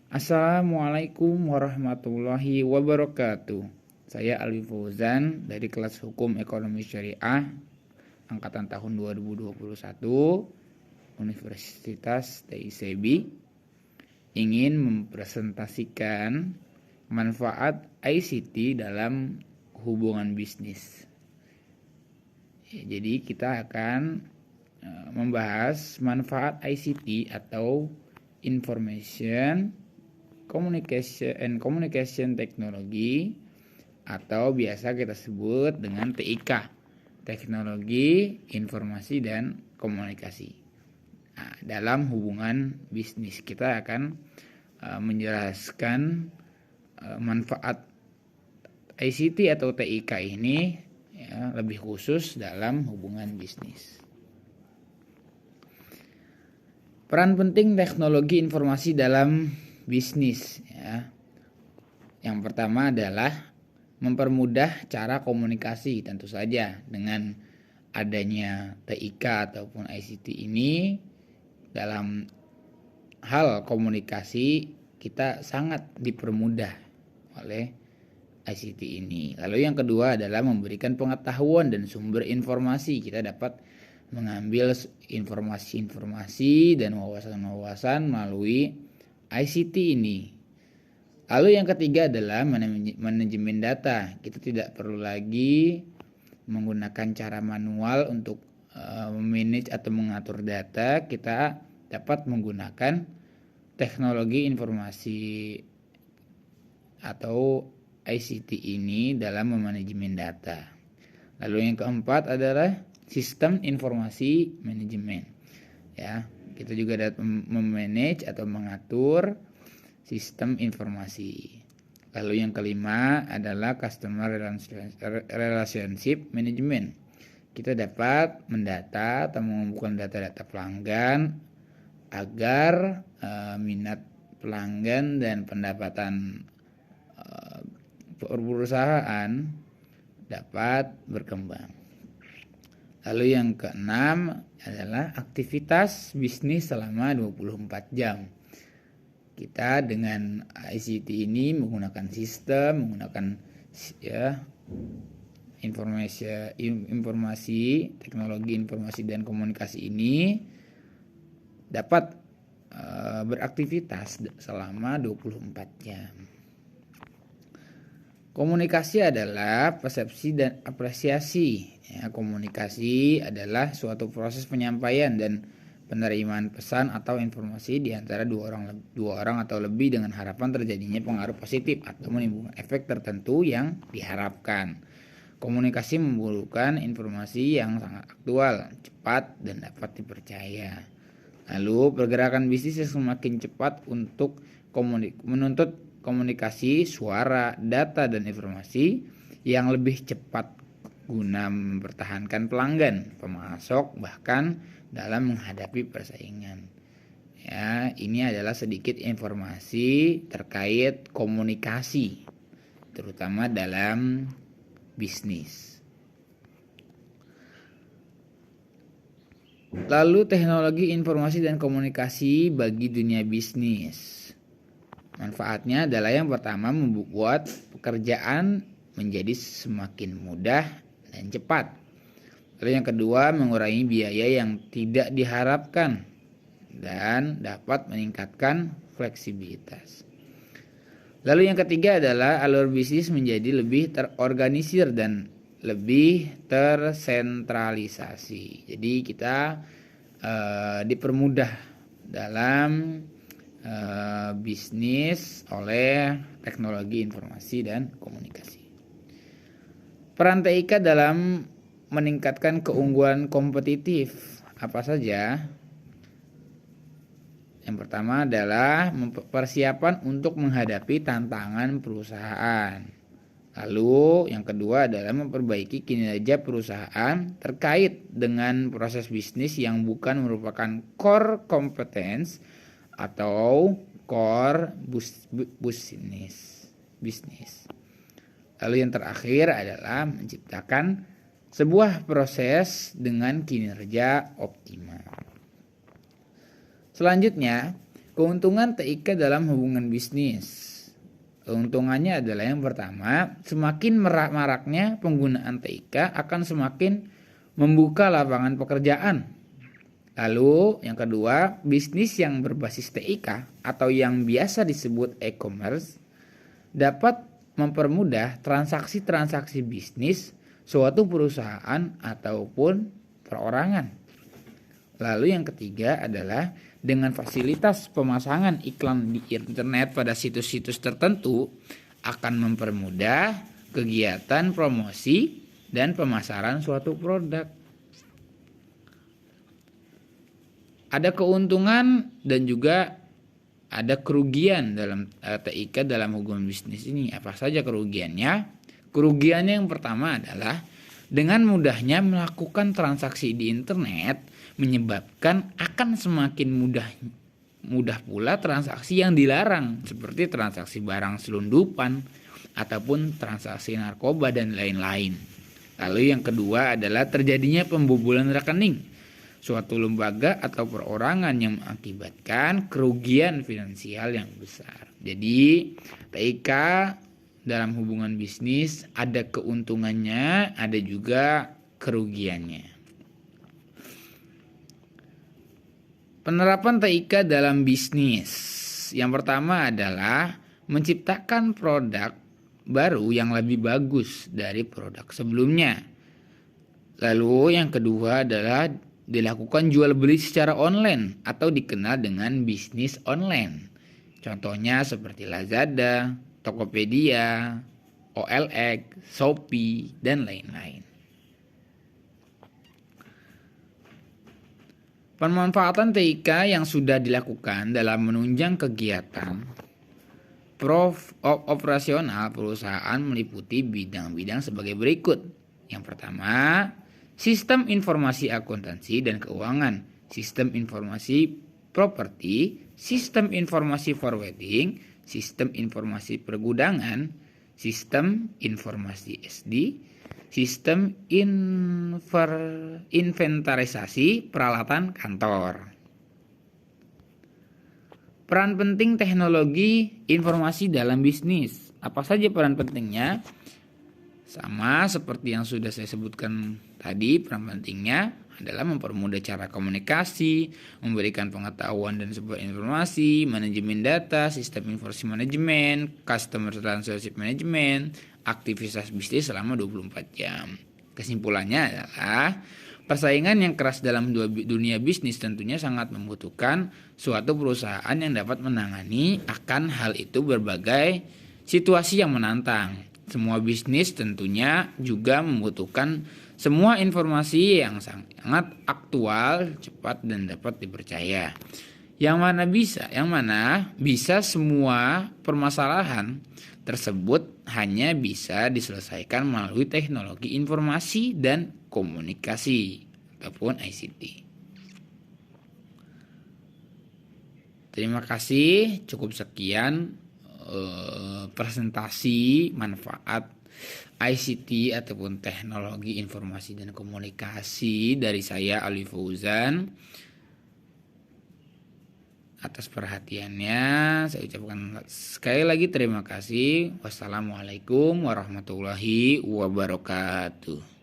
Assalamualaikum warahmatullahi wabarakatuh. Saya Alwi Fauzan dari kelas Hukum Ekonomi Syariah angkatan tahun 2021 Universitas TICB ingin mempresentasikan manfaat ICT dalam hubungan bisnis. Jadi kita akan membahas manfaat ICT atau Information Communication Technology atau biasa kita sebut dengan TIK, Teknologi Informasi dan Komunikasi. Nah, dalam hubungan bisnis kita akan menjelaskan manfaat ICT atau TIK ini ya, lebih khusus dalam hubungan bisnis. Peran penting teknologi informasi dalam bisnis ya. Yang pertama adalah mempermudah cara komunikasi, tentu saja dengan adanya TIK ataupun ICT ini dalam hal komunikasi kita sangat dipermudah oleh ICT ini. Lalu yang kedua adalah memberikan pengetahuan dan sumber informasi. Kita dapat mengambil informasi-informasi dan wawasan-wawasan melalui ICT ini. Lalu yang ketiga adalah manajemen data. Kita tidak perlu lagi menggunakan cara manual untuk memanage atau mengatur data. Kita dapat menggunakan teknologi informasi atau ICT ini dalam memanajemen data. Lalu yang keempat adalah sistem informasi manajemen. Ya, kita juga dapat memanage atau mengatur sistem informasi. Lalu yang kelima adalah customer relationship management. Kita dapat mendata atau mengumpulkan data-data pelanggan agar minat pelanggan dan pendapatan perusahaan dapat berkembang. Lalu yang keenam adalah aktivitas bisnis selama 24 jam. Kita dengan ICT ini menggunakan sistem, menggunakan ya informasi, teknologi informasi dan komunikasi ini dapat beraktivitas selama 24 jam. Komunikasi adalah persepsi dan apresiasi. Ya, komunikasi adalah suatu proses penyampaian dan penerimaan pesan atau informasi di antara dua orang atau lebih dengan harapan terjadinya pengaruh positif atau menimbulkan efek tertentu yang diharapkan. Komunikasi membutuhkan informasi yang sangat aktual, cepat, dan dapat dipercaya. Lalu pergerakan bisnis yang semakin cepat untuk menuntut komunikasi, suara, data, dan informasi yang lebih cepat guna mempertahankan pelanggan, pemasok, bahkan dalam menghadapi persaingan. Ya, ini adalah sedikit informasi terkait komunikasi, terutama dalam bisnis. Lalu teknologi informasi dan komunikasi bagi dunia bisnis. Manfaatnya adalah yang pertama membuat pekerjaan menjadi semakin mudah dan cepat. Lalu yang kedua mengurangi biaya yang tidak diharapkan dan dapat meningkatkan fleksibilitas. Lalu yang ketiga adalah alur bisnis menjadi lebih terorganisir dan lebih tersentralisasi. Jadi kita dipermudah dalam bisnis oleh teknologi informasi dan komunikasi. Peran TIK dalam meningkatkan keunggulan kompetitif apa saja? Yang pertama adalah persiapan untuk menghadapi tantangan perusahaan. Lalu yang kedua adalah memperbaiki kinerja perusahaan terkait dengan proses bisnis yang bukan merupakan core competence atau core bisnis. Lalu yang terakhir adalah menciptakan sebuah proses dengan kinerja optimal. Selanjutnya, Keuntungan TIK dalam hubungan bisnis. Keuntungannya adalah yang pertama, semakin maraknya penggunaan TIK akan semakin membuka lapangan pekerjaan. Lalu yang kedua, bisnis yang berbasis TIK atau yang biasa disebut e-commerce dapat mempermudah transaksi-transaksi bisnis suatu perusahaan ataupun perorangan. Lalu yang ketiga adalah dengan fasilitas pemasangan iklan di internet pada situs-situs tertentu akan mempermudah kegiatan promosi dan pemasaran suatu produk. Ada keuntungan dan juga ada kerugian dalam TIK dalam hubungan bisnis ini. Apa saja kerugiannya? Kerugiannya yang pertama adalah dengan mudahnya melakukan transaksi di internet menyebabkan akan semakin mudah pula transaksi yang dilarang seperti transaksi barang selundupan ataupun transaksi narkoba dan lain-lain. Lalu yang kedua adalah terjadinya pembobolan rekening suatu lembaga atau perorangan yang mengakibatkan kerugian finansial yang besar. Jadi TIK dalam hubungan bisnis ada keuntungannya, ada juga kerugiannya. Penerapan TIK dalam bisnis. Yang pertama adalah menciptakan produk baru yang lebih bagus dari produk sebelumnya. Lalu yang kedua adalah dilakukan jual beli secara online atau dikenal dengan bisnis online. Contohnya seperti Lazada, Tokopedia, OLX, Shopee, dan lain-lain. Pemanfaatan TIK yang sudah dilakukan dalam menunjang kegiatan operasional perusahaan meliputi bidang-bidang sebagai berikut. Yang pertama, sistem informasi akuntansi dan keuangan, sistem informasi properti, sistem informasi forwarding, sistem informasi pergudangan, sistem informasi SD, sistem inventarisasi peralatan kantor. Peran penting teknologi informasi dalam bisnis. Apa saja peran pentingnya? Sama seperti yang sudah saya sebutkan tadi, peran pentingnya adalah mempermudah cara komunikasi, memberikan pengetahuan dan sebuah informasi, manajemen data, sistem informasi manajemen, customer relationship management, aktivitas bisnis selama 24 jam. Kesimpulannya adalah persaingan yang keras dalam dunia bisnis tentunya sangat membutuhkan suatu perusahaan yang dapat menangani akan hal itu berbagai situasi yang menantang. Semua bisnis tentunya juga membutuhkan semua informasi yang sangat aktual, cepat, dan dapat dipercaya. Yang mana bisa semua permasalahan tersebut hanya bisa diselesaikan melalui teknologi informasi dan komunikasi ataupun ICT. Terima kasih, cukup sekian presentasi manfaat ICT ataupun teknologi informasi dan komunikasi dari saya Ali Fauzan. Atas perhatiannya saya ucapkan sekali lagi terima kasih. Wassalamualaikum warahmatullahi wabarakatuh.